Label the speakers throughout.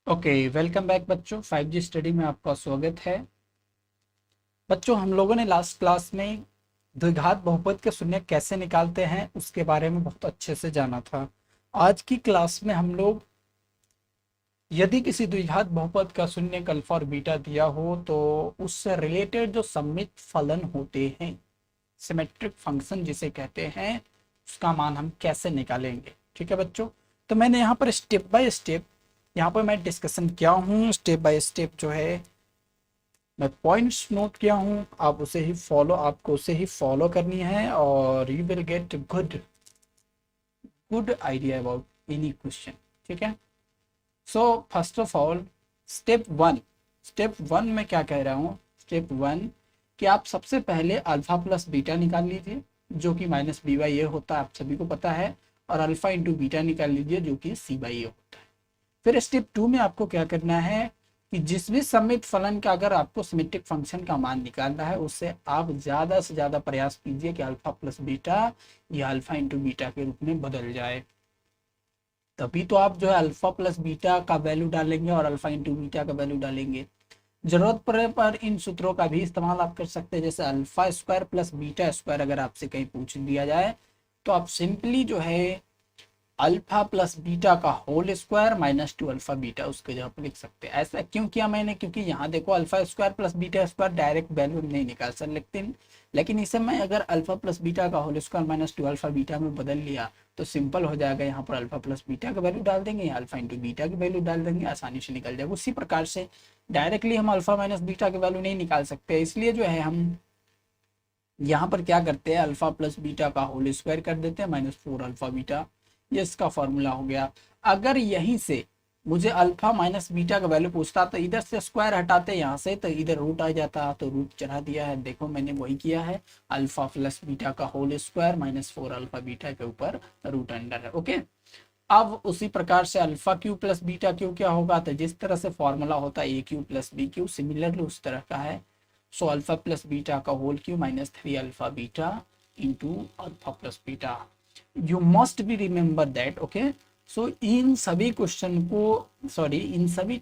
Speaker 1: Okay, welcome back बच्चों। 5G study में आपका स्वागत है। बच्चों, हम लोगों ने लास्ट क्लास में द्विघात बहुपद के शून्य कैसे निकालते हैं उसके बारे में बहुत अच्छे से जाना था। आज की क्लास में हम लोग यदि किसी द्विघात बहुपद का शून्य अल्फा और बीटा दिया हो तो उससे रिलेटेड जो सम्मित फलन होते हैं, सिमेट्रिक फंक्शन जिसे कहते हैं, उसका मान हम कैसे निकालेंगे। ठीक है बच्चों, तो मैंने यहाँ पर स्टेप बाय स्टेप यहाँ पर मैं डिस्कशन किया हूँ। स्टेप बाय स्टेप जो है मैं पॉइंट्स नोट किया हूँ, आपको उसे ही फॉलो करनी है और you will get good good idea about any question. ठीक है, so first of all step one में क्या कह रहा हूँ। स्टेप वन कि आप सबसे पहले अल्फा प्लस बीटा निकाल लीजिए जो कि माइनस बी बाई ए होता है, आप सभी को पता है, और अल्फा इंटू बीटा निकाल लीजिए जो कि सी बाई ए होता है। फिर स्टेप टू में आपको क्या करना है कि जिस भी सममित फलन का अगर आपको सिमेट्रिक फंक्शन का मान निकालना है उससे आप ज़्यादा से ज़्यादा प्रयास कीजिए कि अल्फा प्लस बीटा या अल्फा इंटू बीटा के रूप में बदल जाए। तभी तो आप जो है अल्फा प्लस बीटा का वैल्यू डालेंगे और अल्फा इंटू बीटा का वैल्यू डालेंगे। जरूरत पड़ने पर इन सूत्रों का भी इस्तेमाल आप कर सकते हैं, जैसे alpha square plus beta square अगर आपसे कहीं पूछ दिया जाए तो आप सिंपली जो है अल्फा प्लस बीटा का whole square minus two alpha beta उसके जगह पर लिख सकते हैं। ऐसा क्यों किया मैंने, क्योंकि यहाँ देखो alpha square plus beta square direct value नहीं निकाल सकते, लेकिन इसे मैं अगर अल्फा प्लस बीटा का whole square minus two alpha beta में बदल लिया तो सिंपल हो जाएगा। यहाँ पर अल्फा प्लस बीटा का वैल्यू डाल देंगे, अल्फा इंटू बीटा की वैल्यू डाल देंगे, आसानी से निकल जाएगा। उसी प्रकार से डायरेक्टली हम अल्फा माइनस बीटा की वैल्यू नहीं निकाल सकते, इसलिए जो है हम यहाँ पर क्या करते हैं, अल्फा प्लस बीटा का होल स्क्वायर कर देते हैं माइनस फोर अल्फा बीटा। ये इसका फॉर्मूला हो गया। अगर यहीं से मुझे अल्फा माइनस बीटा का वैल्यू पूछता तो इधर से स्क्वायर हटाते यहाँ से तो इधर रूट आ जाता, तो रूट चढ़ा दिया है। देखो मैंने वही किया है, अल्फा प्लस बीटा का whole square minus four alpha beta के ऊपर रूट अंडर है। ओके, अब उसी प्रकार से alpha Q plus beta Q क्या होगा, तो जिस तरह से फॉर्मूला होता है A Q plus B Q, similarly उस तरह का है। सो अल्फा प्लस बीटा का whole Q minus three alpha beta into alpha plus beta. You must be remember that. Okay, so इन सभी क्वेश्चन को इन सभी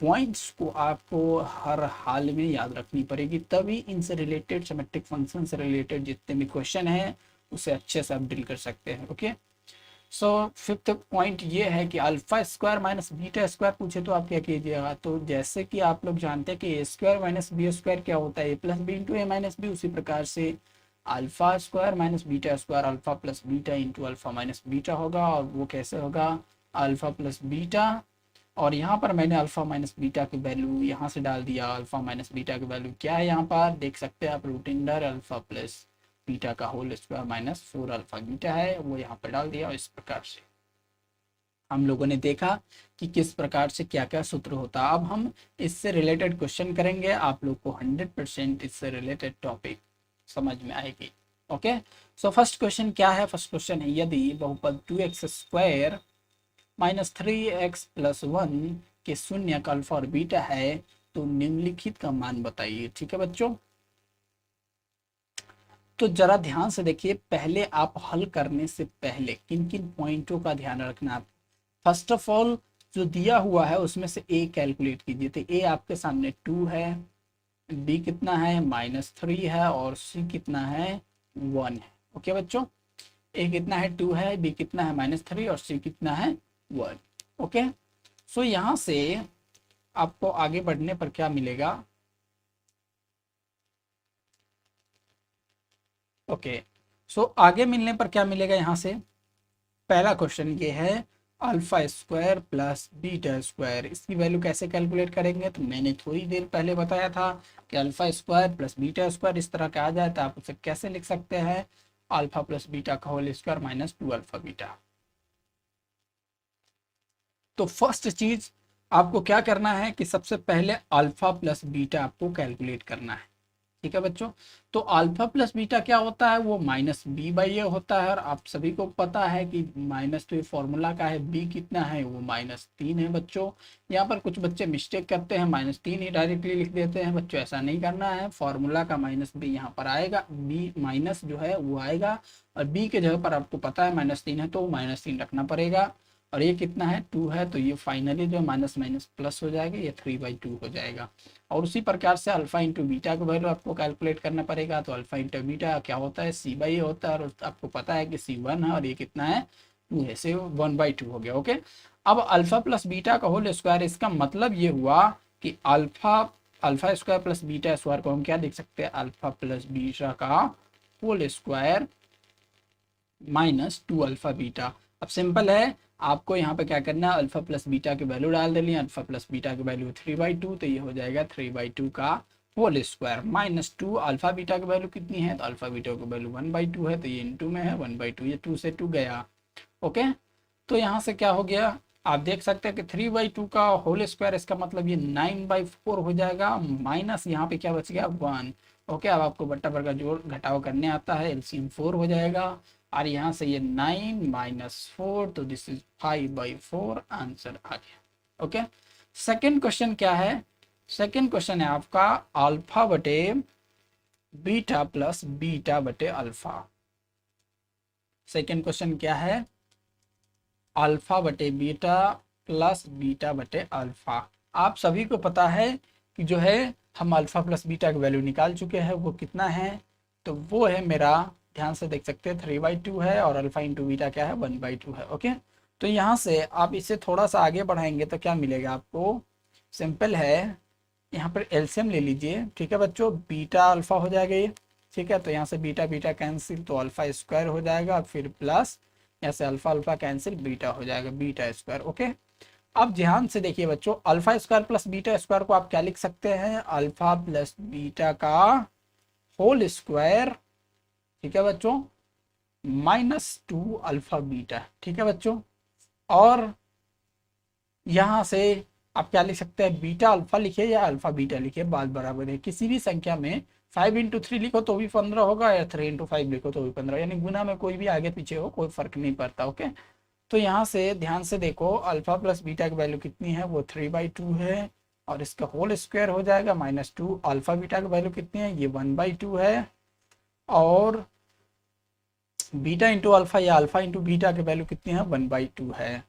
Speaker 1: पॉइंट्स को आपको हर हाल में याद रखनी पड़ेगी, तभी इनसे रिलेटेड सिमेट्रिक फंक्शन से रिलेटेड जितने भी क्वेश्चन हैं उसे अच्छे से आप डील कर सकते हैं। ओके, सो फिफ्थ पॉइंट ये है कि alpha square minus beta square पूछे तो आप क्या कीजिएगा, तो जैसे कि आप लोग जानते हैं कि ए स्क्वायर माइनस बी स्क्वायर क्या होता है, ए प्लस बी इंटू ए माइनस बी, उसी प्रकार से alpha square minus beta square alpha plus beta into alpha minus beta होगा। और वो कैसे होगा, अल्फा प्लस बीटा, और यहाँ पर मैंने अल्फा माइनस बीटा की वैल्यू यहाँ से डाल दिया। अल्फा माइनस बीटा की वैल्यू क्या है, यहाँ पर देख सकते हैं आप, root under alpha plus beta का whole square minus four alpha beta है, वो यहाँ पर डाल दिया। इस प्रकार से हम लोगों ने देखा कि किस प्रकार से क्या क्या सूत्र होता है। अब हम इससे रिलेटेड क्वेश्चन करेंगे, आप लोग को 100% इससे रिलेटेड टॉपिक समझ में आएगी। ओके, सो फर्स्ट क्वेश्चन क्या है, फर्स्ट क्वेश्चन है यदि बहुपद 2x square minus 3x plus 1 के शून्य का अल्फा और बीटा है तो निम्नलिखित का मान बताइए। ठीक है बच्चों, तो जरा ध्यान से देखिए, पहले आप हल करने से पहले किन किन पॉइंटों का ध्यान रखना। फर्स्ट ऑफ ऑल जो दिया हुआ है उसमें से ए कैलकुलेट कीजिए, तो ए आपके सामने 2 है, बी कितना है -3 है, और सी कितना है 1 है। ओके बच्चों, ए कितना है 2 है, बी कितना है -3 और सी कितना है 1। ओके, सो यहाँ से आपको आगे बढ़ने पर क्या मिलेगा। ओके, सो आगे मिलने पर क्या मिलेगा, यहाँ से पहला क्वेश्चन ये है alpha square plus beta square, इसकी वैल्यू कैसे कैलकुलेट करेंगे, तो मैंने थोड़ी देर पहले बताया था कि alpha square plus beta square इस तरह का आ जाए तो आप उसे कैसे लिख सकते हैं, अल्फा प्लस बीटा का whole square minus two alpha beta. तो फर्स्ट चीज आपको क्या करना है कि सबसे पहले अल्फा प्लस बीटा आपको कैलकुलेट करना है। ठीक है बच्चों, तो अल्फा प्लस बीटा क्या होता है, वो माइनस बी बाई ए होता है, और आप सभी को पता है कि माइनस तो ये फॉर्मूला का है, बी कितना है वो -3 है। बच्चों यहाँ पर कुछ बच्चे मिस्टेक करते हैं, -3 ही डायरेक्टली लिख देते हैं। बच्चों ऐसा नहीं करना है, फॉर्मूला का माइनस बी यहाँ पर आएगा, बी माइनस जो है वो आएगा, और बी के जगह पर आपको पता है -3 है तो -3 रखना पड़ेगा। और ये कितना है 2 है, तो ये फाइनली जो माइनस माइनस प्लस हो जाएगा, ये 3/2 हो जाएगा। और उसी प्रकार से अल्फा इंटू बीटा का वैल्यू आपको कैलकुलेट करना पड़ेगा। तो अल्फा इंटू बीटा क्या होता है, C/A होता है, और आपको पता है कि C1 है और ये कितना है 2 है, से 1/2 हो गया। ओके, अब अल्फा प्लस बीटा का होल स्क्वायर, इसका मतलब ये हुआ कि alpha square plus beta square को हम क्या लिख सकते हैं, अल्फा प्लस बीटा का whole square minus 2 alpha beta. अब सिंपल है, आपको यहाँ पे क्या करना है, अल्फा प्लस बीटा की वैल्यू डाल देनी है। अल्फा प्लस बीटा की वैल्यू 3/2, तो ये हो जाएगा 3/2 का whole square minus 2 alpha beta की वैल्यू कितनी है, तो अल्फा बीटा की वैल्यू 1/2 है, तो ये इनटू में है 1/2, ये 2 से 2 गया। ओके, तो यहाँ से क्या हो गया, आप देख सकते हैं कि 3/2 का होल स्क्वायर, इसका मतलब ये 9/4 हो जाएगा, माइनस यहाँ पे क्या बच गया 1। ओके, अब आपको बट्टा पर का जोड़ घटाव करने आता है, एलसीएम 4 हो जाएगा, और यहाँ से ये 9 माइनस 4, तो दिस इज 5/4, आंसर आ गया। ओके, सेकेंड क्वेश्चन क्या है, सेकेंड क्वेश्चन है आपका अल्फा बटे बीटा प्लस बीटा बटे अल्फा। सेकेंड क्वेश्चन क्या है, अल्फा बटे बीटा प्लस बीटा बटे अल्फा। आप सभी को पता है कि जो है हम अल्फा प्लस बीटा की वैल्यू निकाल चुके हैं, वो कितना है, तो वो है मेरा, ध्यान से देख सकते हैं 3/2 है, और अल्फा इंटू बीटा क्या है 1/2 है। ओके, तो यहाँ से आप इसे थोड़ा सा आगे बढ़ाएंगे तो क्या मिलेगा आपको, सिंपल है, यहाँ पर एलसीएम ले लीजिए। ठीक है बच्चों, बीटा अल्फा हो जाएगा ये, ठीक है, तो यहाँ से बीटा बीटा कैंसिल, तो अल्फा स्क्वायर हो जाएगा, फिर प्लस यहाँ से अल्फा अल्फा कैंसिल, बीटा हो जाएगा बीटा स्क्वायर। ओके, अब ध्यान से देखिए बच्चों, alpha square plus beta square को आप क्या लिख सकते हैं, अल्फा प्लस बीटा का होल स्क्वायर, ठीक है बच्चों, -2 अल्फा बीटा। ठीक है बच्चों, और यहां से आप क्या लिख सकते हैं, बीटा अल्फा लिखिए या अल्फा बीटा लिखिए, बात बराबर है। किसी भी संख्या में 5 × 3 लिखो तो भी 15 होगा, या 3 × 5 लिखो तो भी 15, यानी गुना में कोई भी आगे पीछे हो कोई फर्क नहीं पड़ता। ओके, तो यहाँ से ध्यान से देखो, अल्फा प्लस बीटा की वैल्यू कितनी है, वो 3/2 है, और इसका होल स्क्वायर हो जाएगा -2। अल्फा बीटा की वैल्यू कितनी है, ये 1/2 है, और बीटा इंटू अल्फा या अल्फा इंटू बीटा की वैल्यू कितनी है, 1/2 है।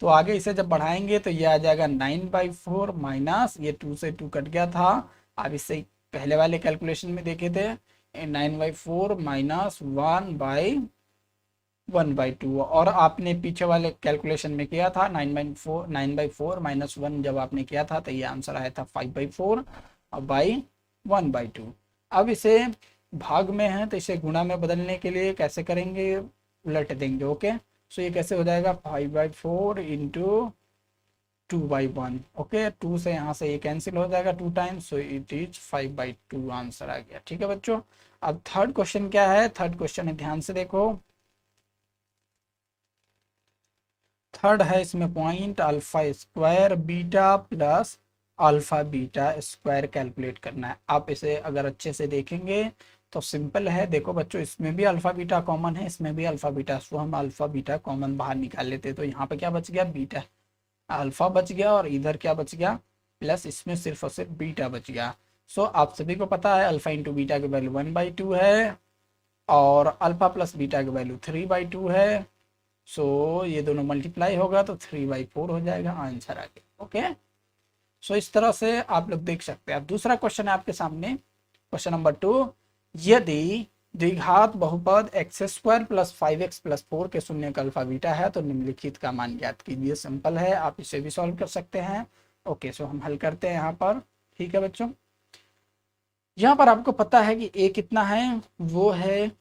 Speaker 1: तो आगे इसे जब बढ़ाएंगे तो ये आ जाएगा 9/4 माइनस, ये 2 से 2 कट गया था, अब इससे पहले वाले कैलकुलेशन में देखे थे, 9/4 माइनस 1/2, और आपने पीछे वाले कैलकुलेशन में किया था 9/4 माइनस 1 जब आपने किया था, तो ये आंसर आया था 5/4 और बाई 1/2। अब इसे भाग में है तो इसे गुणा में बदलने के लिए कैसे करेंगे, उलट देंगे। ओके, सो ये कैसे हो जाएगा, 5/4 इंटू 2/1। ओके, 2 से यहाँ से ये कैंसिल हो जाएगा 2 times, so it is 5/2, answer आ गया। ठीक है बच्चों, अब थर्ड क्वेश्चन क्या है, थर्ड क्वेश्चन है, ध्यान से देखो, थर्ड है, इसमें point alpha square beta plus alpha beta square calculate करना है। आप इसे अगर अच्छे से देखेंगे तो सिंपल है, देखो बच्चों, इसमें भी अल्फा बीटा कॉमन है, इसमें भी अल्फा बीटा, सो हम अल्फा बीटा कॉमन बाहर निकाल लेते, तो यहाँ पे क्या बच गया, बीटा अल्फा बच गया, और इधर क्या बच गया, प्लस, इसमें सिर्फ और सिर्फ बीटा बच गया। सो आप सभी को पता है अल्फा इंटू बीटा की वैल्यू 1/2 है, और अल्फा प्लस बीटा की वैल्यू 3/2 है, सो ये दोनों मल्टीप्लाई होगा तो 3/4 हो जाएगा, आंसर आ गया। ओके, सो इस तरह से आप लोग देख सकते हैं। अब दूसरा क्वेश्चन है आपके सामने, क्वेश्चन नंबर 2, यदि द्विघात बहुपद x² + 5x + 4 के शून्य का अल्फा बीटा है तो निम्नलिखित का मान ज्ञात कीजिए। सिंपल है, आप इसे भी सॉल्व कर सकते हैं। ओके, सो हम हल करते हैं यहाँ पर। ठीक है बच्चों, यहाँ पर आपको पता है कि a कितना है, वो है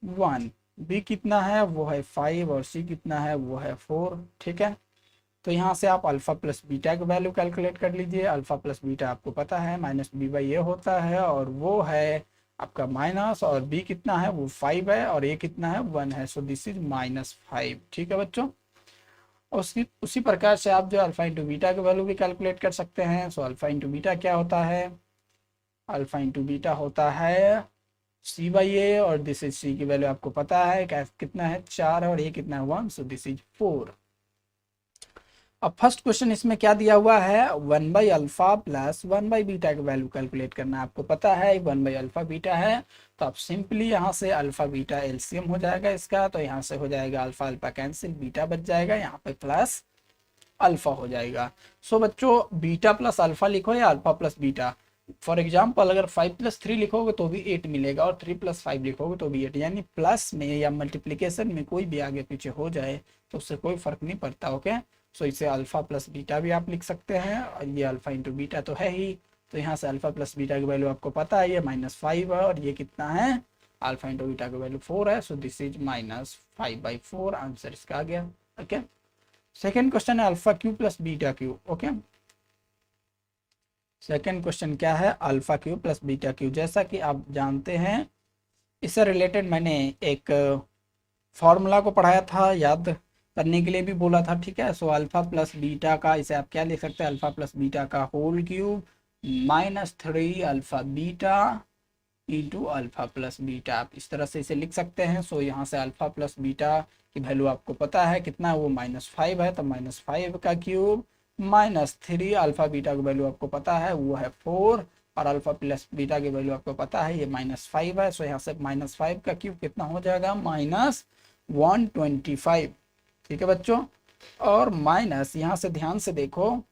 Speaker 1: 1, b कितना है, वो है 5, और c कितना है, वो है 4। ठीक है, तो यहाँ से आप अल्फा प्लस बीटा की वैल्यू कैलकुलेट कर लीजिए। अल्फा प्लस बीटा आपको पता है -b/a होता है, और वो है आपका माइनस, और b कितना है, वो 5 है, और a कितना है, 1 है, सो दिस इज -5। ठीक है बच्चों, उसी प्रकार से आप जो अल्फा इंटू बीटा की वैल्यू भी कैलकुलेट कर सकते हैं। सो अल्फा इंटू बीटा क्या होता है, अल्फा इंटू बीटा होता है c/a, और दिस इज c की वैल्यू आपको पता है कितना है, 4 है, और a कितना है, 1, सो दिस इज 4। अब फर्स्ट क्वेश्चन इसमें क्या दिया हुआ है, 1/अल्फा प्लस 1/बीटा की वैल्यू कैलकुलेट करना है। आपको पता है 1/अल्फा बीटा है, तो आप सिंपली यहाँ से अल्फा बीटा एलसीएम हो जाएगा इसका, तो यहाँ से हो जाएगा अल्फा अल्फा कैंसिल, बीटा बच जाएगा, यहाँ पे प्लस अल्फा हो जाएगा। सो बच्चों बीटा प्लस अल्फा लिखो या alpha plus beta. For example अगर 5 + 3 लिखोगे तो भी 8 मिलेगा और 3 + 5 लिखोगे तो भी 8, यानी प्लस में या मल्टीप्लिकेशन में कोई भी आगे पीछे हो जाए तो उससे कोई फर्क नहीं पड़ता। ओके, सो इसे अल्फा प्लस बीटा भी आप लिख सकते हैं और ये अल्फा इंटू बीटा तो है ही। तो यहाँ से अल्फा प्लस बीटा की वैल्यू आपको पता है, ये -5 है और ये कितना है, अल्फा इंटू बीटा की वैल्यू 4 है। सो दिस इज -5/4, आंसर इसका आ गया। ओके, सेकेंड क्वेश्चन है alpha Q plus beta Q. Okay, second question क्या है, alpha Q plus beta Q. जैसा कि आप जानते हैं इससे रिलेटेड मैंने एक फॉर्मूला को पढ़ाया था, याद करने के लिए भी बोला था, ठीक है। सो अल्फा प्लस बीटा का इसे आप क्या लिख सकते हैं, अल्फा प्लस बीटा का whole cube -3 alpha beta into alpha plus beta, आप इस तरह से इसे लिख सकते हैं। सो यहाँ से अल्फा प्लस बीटा की वैल्यू आपको पता है कितना है, वो -5 है, तो -5 का क्यूब -3 अल्फा बीटा की वैल्यू आपको पता है वो है 4 और अल्फा प्लस बीटा की वैल्यू आपको पता है ये -5 है। सो यहाँ से -5 का क्यूब कितना हो जाएगा, -125, ठीक है बच्चों। और माइनस यहाँ से ध्यान से देखो,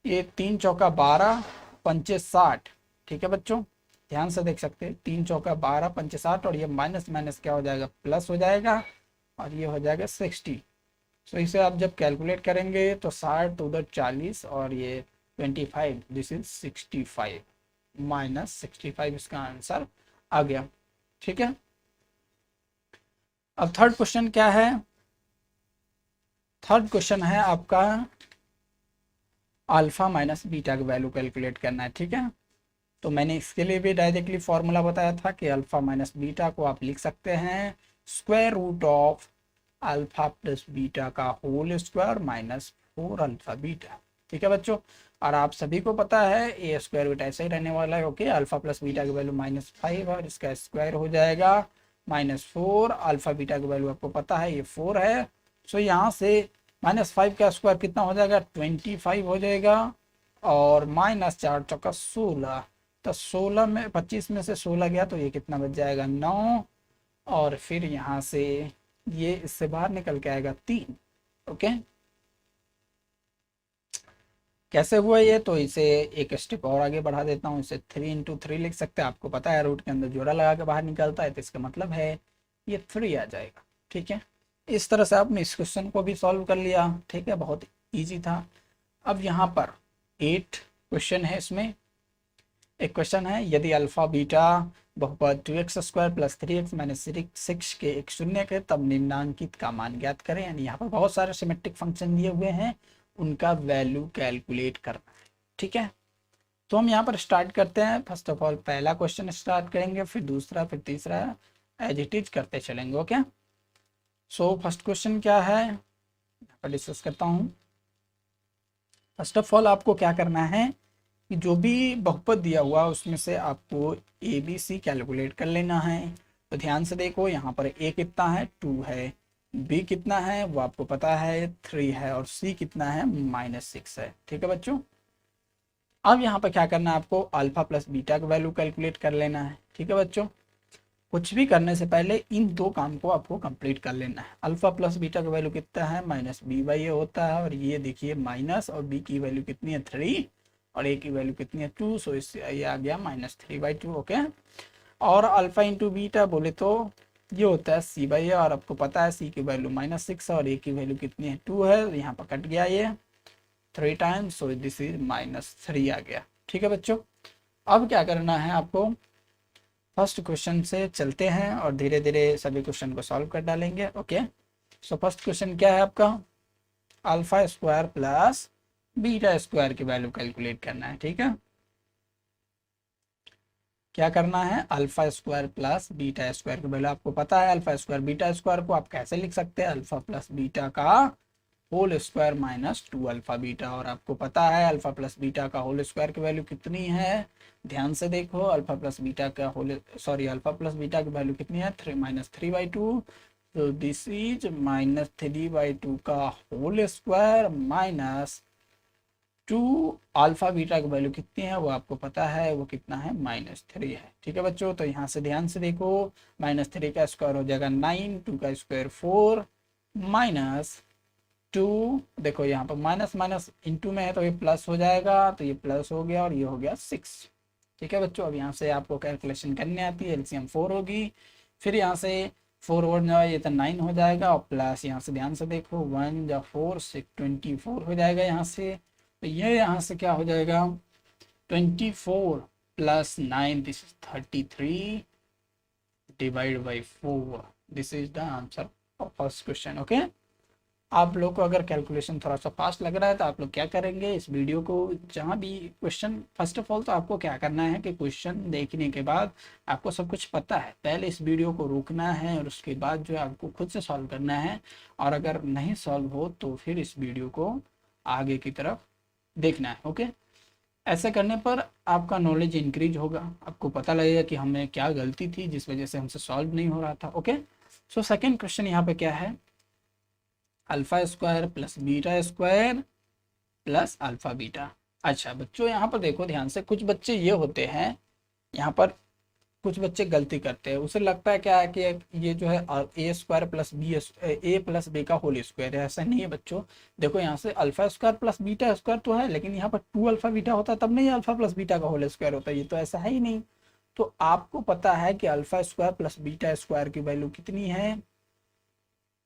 Speaker 1: ये 3 चौका 12 पंचे 60, ठीक है बच्चों, ध्यान से देख सकते हैं 3 चौका 12 पंचे 60 और ये माइनस माइनस क्या हो जाएगा, प्लस हो जाएगा और ये हो जाएगा 60। सो इसे आप जब कैलकुलेट करेंगे तो 60 तो उधर 40 और ये 25, दिस इज 65, -65 इसका आंसर आ गया, ठीक है। अब थर्ड क्वेश्चन क्या है, थर्ड क्वेश्चन है आपका अल्फा माइनस बीटा की वैल्यू कैलकुलेट करना है, ठीक है। तो मैंने इसके लिए भी डायरेक्टली फॉर्मूला बताया था कि अल्फा माइनस बीटा को आप लिख सकते हैं square root of alpha plus beta का होल स्क्वायर -4 अल्फा बीटा, ठीक है बच्चों। और आप सभी को पता है ए स्क्वायर रूट ऐसे ही रहने वाला है। ओके, अल्फा प्लस बीटा की वैल्यू -5 और इसका स्क्वायर हो जाएगा -4, अल्फा बीटा की वैल्यू आपको पता है ये 4 है। सो यहाँ से -5 का स्क्वायर कितना हो जाएगा, 25 हो जाएगा और -4 चौका 16, तो 16 में 25 में से 16 गया तो ये कितना बच जाएगा, 9, और फिर यहाँ से ये इससे बाहर निकल के आएगा 3। ओके, कैसे हुआ ये, तो इसे एक स्टेप और आगे बढ़ा देता हूँ, इसे 3 × 3 लिख सकते हैं। आपको पता है रूट के अंदर जोड़ा लगा के बाहर निकलता है, तो इसका मतलब है ये 3 आ जाएगा, ठीक है। इस तरह से आपने इस क्वेश्चन को भी सॉल्व कर लिया, ठीक है, बहुत ईजी था। अब यहाँ पर 8 क्वेश्चन है, इसमें एक क्वेश्चन है यदि अल्फा बीटा बहुपद 2x² + 3x - 6 के एक शून्य के तब निम्नांकित का मान ज्ञात करें। यानी यहाँ पर बहुत सारे सिमेट्रिक फंक्शन दिए हुए हैं, उनका वैल्यू कैलकुलेट करना है, ठीक है। तो हम यहाँ पर स्टार्ट करते हैं। फर्स्ट ऑफ ऑल पहला क्वेश्चन स्टार्ट करेंगे, फिर दूसरा, फिर तीसरा, एज इट इज करते चलेंगे। ओके, सो फर्स्ट क्वेश्चन क्या है यहाँ पर डिस्कस करता हूँ। फर्स्ट ऑफ ऑल आपको क्या करना है कि जो भी बहुपद दिया हुआ उसमें से आपको ABC कैलकुलेट कर लेना है। तो ध्यान से देखो, यहाँ पर A कितना है, 2 है, B कितना है वो आपको पता है 3 है और C कितना है -6 है, ठीक है बच्चों। अब यहाँ पर क्या करना है, आपको अल्फा प्लस बीटा का वैल्यू कैलकुलेट कर लेना है, ठीक है बच्चों। कुछ भी करने से पहले इन दो काम को आपको कंप्लीट कर लेना है। अल्फा प्लस बीटा का वैल्यू कितना है, -b/a होता है और ये देखिए माइनस, और b की वैल्यू कितनी है 3 और a की वैल्यू कितनी है 2, सो इससे ये आ गया -3/2। ओके, और अल्फा इंटू बीटा बोले तो ये होता है c/a और आपको पता है c की वैल्यू -6 और a की वैल्यू कितनी है 2 है, यहाँ पर कट गया ये 3 टाइम्स, सो दिस इज -3 आ गया, ठीक है बच्चों। अब क्या करना है आपको, फर्स्ट क्वेश्चन से चलते हैं और धीरे धीरे सभी क्वेश्चन को सॉल्व कर डालेंगे। ओके, सो फर्स्ट क्वेश्चन क्या है आपका, alpha square plus beta square की वैल्यू कैलकुलेट करना है, ठीक है। क्या करना है, alpha square plus beta square की वैल्यू आपको पता है। अल्फा स्क्वायर बीटा स्क्वायर को आप कैसे लिख सकते हैं, अल्फा प्लस बीटा का होल स्क्वायर -2 अल्फा बीटा, और आपको पता है अल्फा प्लस बीटा का होल स्क्वायर की वैल्यू कितनी है, ध्यान से देखो, अल्फा प्लस बीटा का अल्फा प्लस बीटा की वैल्यू कितनी है, -3/2, तो दिस इज -3/2 का होल स्क्वायर -2 अल्फा बीटा की वैल्यू कितनी है वो आपको पता है, वो कितना है -3 है, ठीक है बच्चों। तो यहाँ से ध्यान से देखो, -3 का स्क्वायर हो जाएगा 9, 2 का स्क्वायर 4, टू, देखो यहाँ पर माइनस माइनस इंटू में है तो ये प्लस हो जाएगा, तो ये प्लस हो गया और ये हो गया 6। ठीक है बच्चों, अब यहाँ से आपको कैलकुलेशन करनी आती है, एलसीएम 4 होगी, फिर यहाँ से 4 और जाए ये तो 9 हो जाएगा, और प्लस यहाँ से ध्यान से देखो 1 या 4 6 24 हो जाएगा यहाँ से, तो ये यहाँ से क्या हो जाएगा 24 plus 9, this is 33 divide by 4, this is the answer of first question. Okay, आप लोग को अगर कैलकुलेशन थोड़ा सा फास्ट लग रहा है तो आप लोग क्या करेंगे, इस वीडियो को जहाँ भी क्वेश्चन, फर्स्ट ऑफ ऑल तो आपको क्या करना है कि क्वेश्चन देखने के बाद आपको सब कुछ पता है, पहले इस वीडियो को रोकना है और उसके बाद जो है आपको खुद से सॉल्व करना है, और अगर नहीं सॉल्व हो तो फिर इस वीडियो को आगे की तरफ देखना है। ओके, ऐसे करने पर आपका नॉलेज इंक्रीज होगा, आपको पता लगेगा कि हमें क्या गलती थी जिस वजह से हमसे सॉल्व नहीं हो रहा था। ओके, सो सेकेंड क्वेश्चन यहाँ पे क्या है, alpha square plus beta square plus alpha beta. अच्छा बच्चों, यहाँ पर देखो ध्यान से, कुछ बच्चे ये होते हैं, यहाँ पर कुछ बच्चे गलती करते हैं, उसे लगता है क्या है कि ये जो है ए स्क्वायर प्लस बी, ए प्लस बी का होल स्क्वायर है, ऐसा नहीं है बच्चों। देखो यहाँ से alpha square plus beta square तो है, लेकिन यहाँ पर 2 अल्फा बीटा होता है तब नहीं अल्फा प्लस बीटा का होल स्क्वायर होता है, ये तो ऐसा है ही नहीं। तो आपको पता है कि alpha square plus beta square की वैल्यू कितनी है,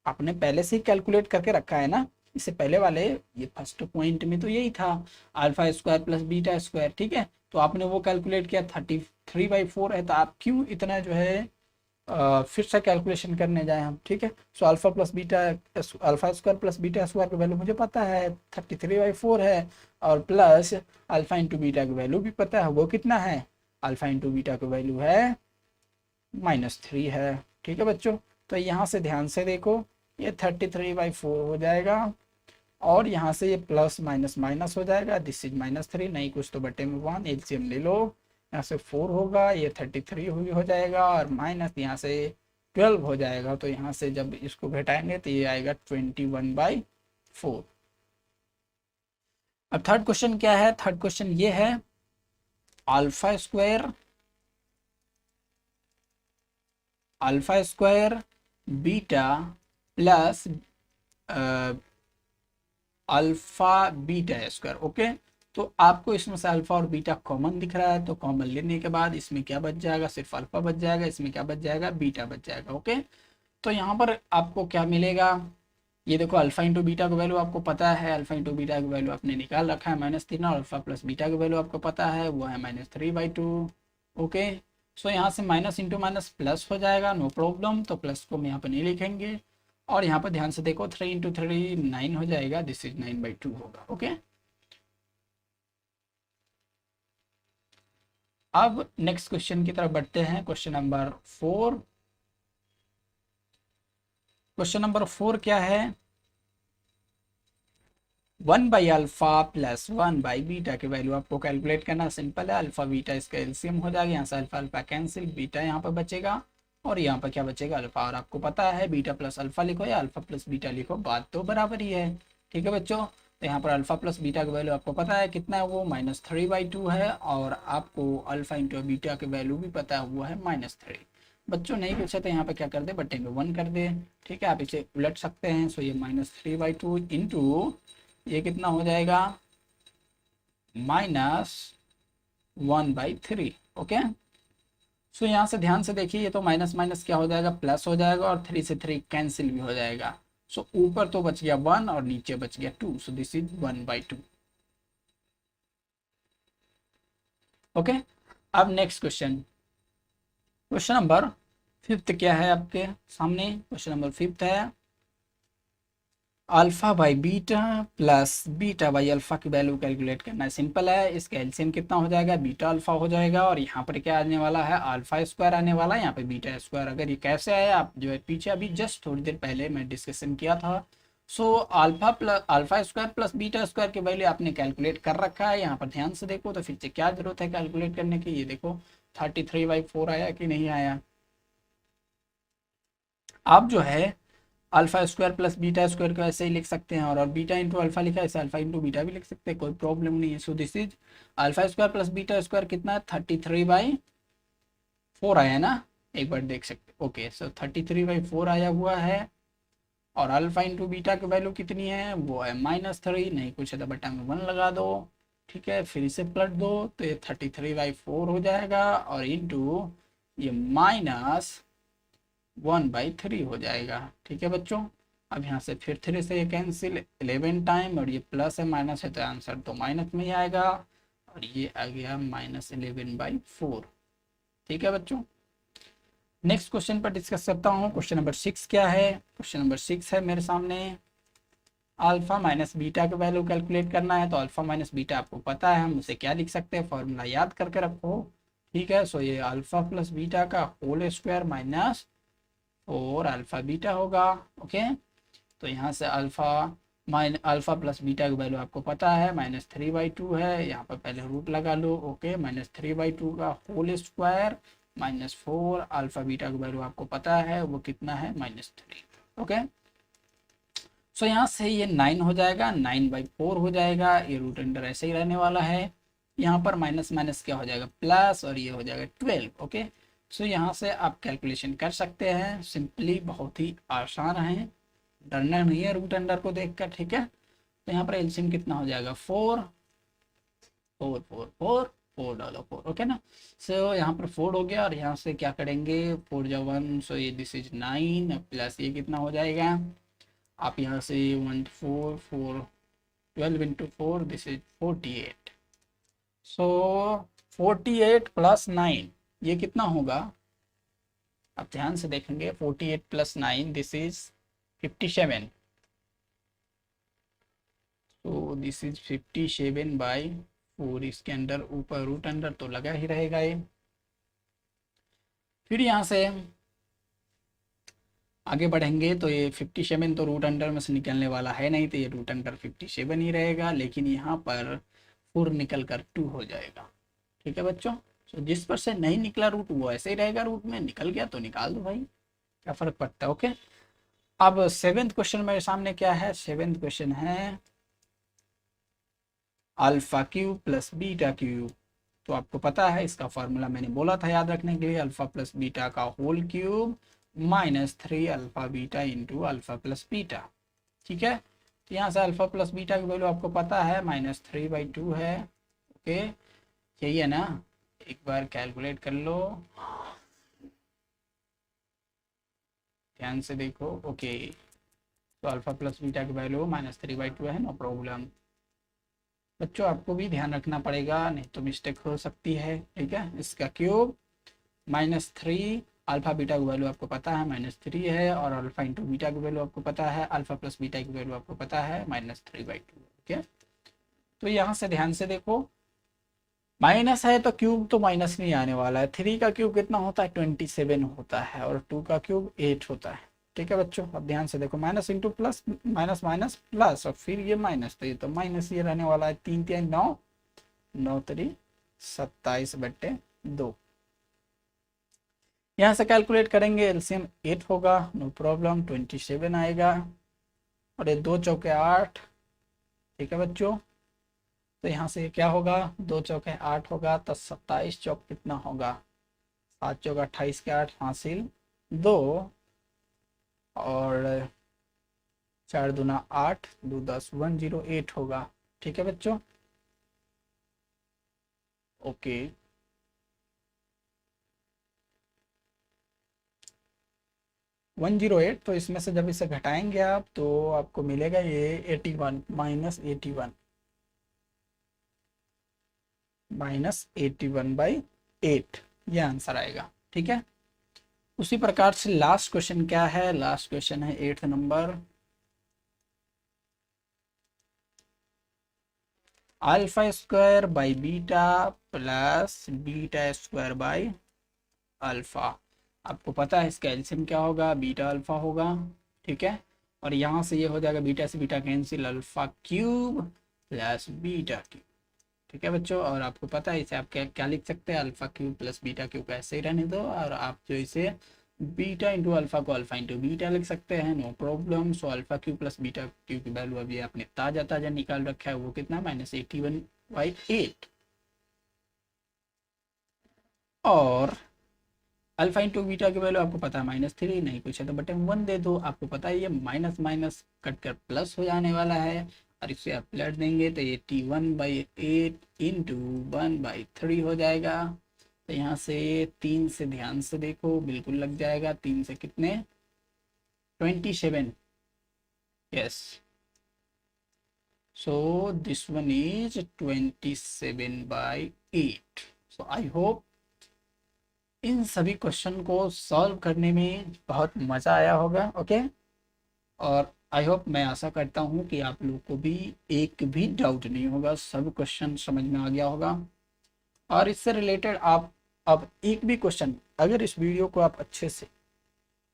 Speaker 1: आपने पहले से ही कैलकुलेट करके रखा है ना, इससे पहले वाले ये फर्स्ट पॉइंट में तो यही था alpha square plus beta square. ठीक है, तो आपने वो कैलकुलेट किया 33/4 है, तो आप क्यों इतना जो है फिर से कैलकुलेशन करने जाए हम। ठीक है, so alpha plus beta, alpha square plus beta square की वैल्यू मुझे पता है 33/4 है, और प्लस अल्फा इंटू बीटा की वैल्यू भी पता है, वो कितना है, अल्फा इंटू बीटा की वैल्यू है -3 है। ठीक है बच्चों, तो यहाँ से ध्यान से देखो, ये 33/4 हो जाएगा, और यहाँ से ये प्लस माइनस माइनस हो जाएगा, दिस इज -3, नहीं कुछ तो बटे में 1, एलसीएम ले लो, यहाँ से 4 होगा, ये 33 हो जाएगा, और माइनस यहाँ से 12 हो जाएगा, तो यहाँ से जब इसको घटाएंगे तो ये आएगा 21/4। अब थर्ड क्वेश्चन क्या है, थर्ड क्वेश्चन ये है alpha square beta plus alpha beta square. Okay, तो आपको इसमें से अल्फा और बीटा कॉमन दिख रहा है, तो कॉमन लेने के बाद इसमें क्या बच जाएगा, सिर्फ अल्फा बच जाएगा, इसमें क्या बच जाएगा, बीटा बच जाएगा। ओके, तो यहाँ पर आपको क्या मिलेगा, ये देखो अल्फा इंटू बीटा की वैल्यू आपको पता है, अल्फा इंटू बीटा की वैल्यू आपने निकाल रखा है -3, और अल्फा प्लस बीटा की वैल्यू आपको पता है वो है -3/2। ओके, सो यहाँ से माइनस इंटू माइनस प्लस हो जाएगा, नो प्रॉब्लम, तो प्लस को हम यहाँ पर नहीं लिखेंगे, और यहाँ पर ध्यान से देखो 3 इंटू 3 9 हो जाएगा, दिस इज 9/2 होगा। ओके, अब नेक्स्ट क्वेश्चन की तरफ बढ़ते हैं, क्वेश्चन नंबर 4। क्वेश्चन नंबर 4 क्या है, 1/अल्फा प्लस 1/बीटा की वैल्यू आपको कैलकुलेट करना सिंपल है, अल्फा बीटा इसका एलसीएम हो जाएगा, यहाँ से अल्फा अल्फा कैंसिल, बीटा यहाँ पर बचेगा, और यहाँ पर क्या बचेगा, अल्फा, और आपको पता है बीटा प्लस अल्फा लिखो या अल्फा प्लस बीटा लिखो, बात तो बराबर ही है। ठीक है बच्चों, तो यहाँ पर अल्फा प्लस बीटा की वैल्यू आपको पता है कितना है, वो -3/2 है, और आपको अल्फा इंटू बीटा की वैल्यू भी पता हुआ है -3। बच्चों नहीं पूछे तो यहाँ पे क्या कर दे, बट्टे में 1 कर दे। ठीक है, आप इसे उलट सकते हैं, सो ये -3/2 इंटू ये कितना हो जाएगा, -1/3। ओके, सो यहाँ से ध्यान से देखिए, ये तो माइनस माइनस क्या हो जाएगा, प्लस हो जाएगा, और 3 से 3 कैंसिल भी हो जाएगा, सो ऊपर तो बच गया 1 और नीचे बच गया 2, सो दिस इज 1/2। ओके, अब नेक्स्ट क्वेश्चन, क्वेश्चन नंबर 5 क्या है आपके सामने, क्वेश्चन नंबर 5 है alpha by beta plus beta by alpha की वैल्यू कैलकुलेट करना है, सिंपल है, इसका एलसीएम कितना हो जाएगा, बीटा अल्फा हो जाएगा, और यहाँ पर क्या आने वाला है, अल्फा स्क्वायर आने वाला है, यहाँ पे बीटा स्क्वायर। अगर ये कैसे आया, आप जो है पीछे अभी जस्ट थोड़ी देर पहले मैं डिस्कशन किया था, so alpha square plus beta square की वैल्यू आपने कैलकुलेट कर रखा है, यहाँ पर ध्यान से देखो, तो फिर से क्या जरूरत है कैलकुलेट करने की, ये देखो 33/4 आया कि नहीं आया। आप जो है alpha square plus beta square को ऐसे ही लिख सकते हैं, और बीटा इंटू अल्फा लिखा है, ऐसे अल्फा इंटू बीटा भी लिख सकते हैं, कोई प्रॉब्लम नहीं है। So this is alpha square plus beta square कितना है, 33/4 आया ना, एक बार देख सकते। ओके, सो 33/4 आया हुआ है, और अल्फा इंटू बीटा की वैल्यू कितनी है, वो है -3, नहीं कुछ है तो बटा में 1 लगा दो, ठीक है, फिर इसे पलट दो तो ये 33/4 हो जाएगा और इंटू ये -1/3 हो जाएगा, ठीक है बच्चों। अब यहाँ से फिर 3 से ये कैंसिल 11 टाइम, और ये प्लस है माइनस है तो आंसर तो माइनस में ही आएगा, और ये आ गया -11/4, ठीक है बच्चों। नेक्स्ट क्वेश्चन पर डिस्कस करता हूँ। क्वेश्चन नंबर 6 क्या है, क्वेश्चन नंबर 6 है मेरे सामने, अल्फा माइनस बीटा का वैल्यू कैलकुलेट करना है। तो अल्फा माइनस बीटा आपको पता है, हम उसे क्या लिख सकते हैं, फॉर्मूला याद करके रखो, ठीक है। सो ये अल्फा प्लस बीटा का whole square minus 4 alpha beta होगा, ओके। तो यहाँ से अल्फा प्लस बीटा की वैल्यू आपको पता है -3/2 है, यहाँ पर पहले रूट लगा लो, ओके। -3/2 का होल स्क्वायर -4 अल्फा बीटा की वैल्यू आपको पता है वो कितना है, -3, ओके। सो यहाँ से ये 9 हो जाएगा, 9/4 हो जाएगा, ये रूट अंडर ऐसे ही रहने वाला है। यहाँ पर माइनस माइनस क्या हो जाएगा, प्लस, और ये हो जाएगा 12, ओके। सो यहाँ से आप कैलकुलेशन कर सकते हैं सिंपली, बहुत ही आसान है, डरना नहीं है रूट अंडर को देखकर, ठीक है। तो यहाँ पर एलसीएम कितना हो जाएगा, 4 4 4 4 4 डालो 4, ओके ना। सो यहाँ पर 4 हो गया, और यहाँ से क्या करेंगे, 4 जा 1, सो ये दिस इज 9 प्लस ये कितना हो जाएगा, आप यहाँ से 1 4 4 12 into 4 this is 48, so 48 plus 9 ये कितना होगा, आप ध्यान से देखेंगे, 48 प्लस 9 दिस इज 57, तो दिस इज 57/4, इसके अंदर ऊपर रूट अंडर तो लगा ही रहेगा ये। फिर यहाँ से आगे बढ़ेंगे तो ये 57 तो रूट अंडर में से निकलने वाला है नहीं, तो ये रूट अंडर 57 ही रहेगा, लेकिन यहाँ पर 4 निकल कर 2 हो जाएगा, ठीक है बच्चों। तो जिस पर से नहीं निकला रूट वो ऐसे ही रहेगा रूट में, निकल गया तो निकाल दो भाई, क्या फर्क पड़ता है, ओके। अब 7th क्वेश्चन मेरे सामने क्या है, 7th क्वेश्चन है alpha cube plus beta cube. तो आपको पता है इसका फॉर्मूला मैंने बोला था याद रखने के लिए, अल्फा प्लस बीटा का whole cube -3 alpha beta into alpha plus beta, ठीक है। तो यहाँ से अल्फा प्लस बीटा की वैल्यू आपको पता है -3/2 है, ओके, यही है ना, एक बार कैलकुलेट कर लो, ध्यान से देखो, ओके। तो अल्फा प्लस बीटा की वैल्यू -3/2 है, नो प्रॉब्लम। बच्चों आपको भी ध्यान रखना पड़ेगा, नहीं तो मिस्टेक हो सकती है, ठीक है। इसका क्यूब -3 अल्फा बीटा की वैल्यू आपको पता है -3 है, और अल्फा इंटू बीटा की वैल्यू आपको पता है, अल्फा प्लस बीटा की वैल्यू आपको पता है -3/2, ओके। तो यहाँ से ध्यान से देखो, माइनस है तो क्यूब तो माइनस नहीं आने वाला है, 3 का क्यूब कितना होता है, 27 होता है, और 2 का क्यूब 8 होता है, ठीक है बच्चों। अब ध्यान से देखो, minus into plus, minus minus plus, और फिर ये माइनस, तो ये तो माइनस ये रहने वाला है, 3 3 9 9 3 27/2। यहाँ से कैलकुलेट करेंगे, एलसीएम 8 होगा, नो प्रॉब्लम, 27 आएगा, और ये 2 चौके 8, ठीक है बच्चों। तो यहाँ से क्या होगा, 2 चौके 8 होगा, तो 27 चौक कितना होगा, 7 चौक 28 के 8 हासिल 2, और 4 दूना 8 2 10 108 होगा, ठीक है बच्चों, ओके। 108, तो इसमें से जब इसे घटाएंगे आप तो आपको मिलेगा ये 81 -81/8 ये आंसर आएगा, ठीक है। उसी प्रकार से लास्ट क्वेश्चन क्या है, लास्ट क्वेश्चन है 8th number, alpha square by beta plus beta square by alpha. आपको पता है इसका एलसीएम क्या होगा, बीटा अल्फा होगा, ठीक है। और यहाँ से ये हो जाएगा बीटा से beta cancel, alpha cube plus beta cube, ठीक है बच्चों। और आपको पता है इसे आप क्या क्या लिख सकते हैं, alpha cube plus beta cube ऐसे ही रहने दो, और आप जो इसे बीटा इंटू अल्फा को अल्फा इंटू बीटा लिख सकते हैं, no problem. So alpha cube plus beta cube की वैल्यू अभी आपने ताजा ताजा निकाल रखा है, वो कितना -81/8, और अल्फा इंटू बीटा की वैल्यू आपको पता है -3, नहीं कुछ है तो बटे 1 दे दो, आपको पता है ये माइनस माइनस कट कर प्लस हो जाने वाला है, और इसे आप पलट देंगे तो ये T1/8 इंटू 1/3 हो जाएगा। तो यहाँ से 3 से ध्यान से देखो, बिल्कुल लग जाएगा, 3 से कितने 27, yes, so this one is 27/8। so I hope इन सभी क्वेश्चन को सॉल्व करने में बहुत मज़ा आया होगा। ओके, और आई होप, मैं आशा करता हूँ कि आप लोग को भी एक भी डाउट नहीं होगा, सब क्वेश्चन समझ में आ गया होगा। और इससे रिलेटेड आप अब एक भी क्वेश्चन, अगर इस वीडियो को आप अच्छे से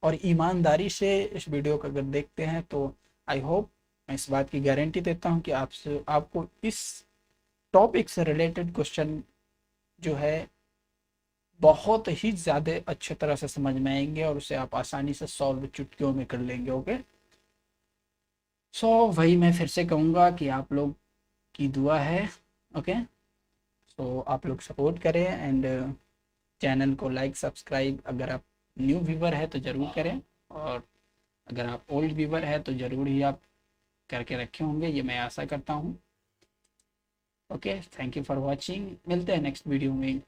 Speaker 1: और ईमानदारी से इस वीडियो को अगर देखते हैं तो आई होप, मैं इस बात की गारंटी देता हूँ कि आपको इस टॉपिक से रिलेटेड क्वेश्चन जो है बहुत ही ज़्यादा अच्छे तरह से समझ में आएंगे और उसे आप आसानी से सॉल्व चुटकियों में कर लेंगे। ओके, सो वही मैं फिर से कहूँगा कि आप लोग की दुआ है। ओके, सो आप लोग सपोर्ट करें एंड चैनल को लाइक सब्सक्राइब, अगर आप न्यू व्यूवर है तो ज़रूर करें, और अगर आप ओल्ड व्यूवर है तो ज़रूर ही आप करके रखे होंगे, ये मैं आशा करता हूँ। Okay, thank you for watching, मिलते हैं नेक्स्ट वीडियो में।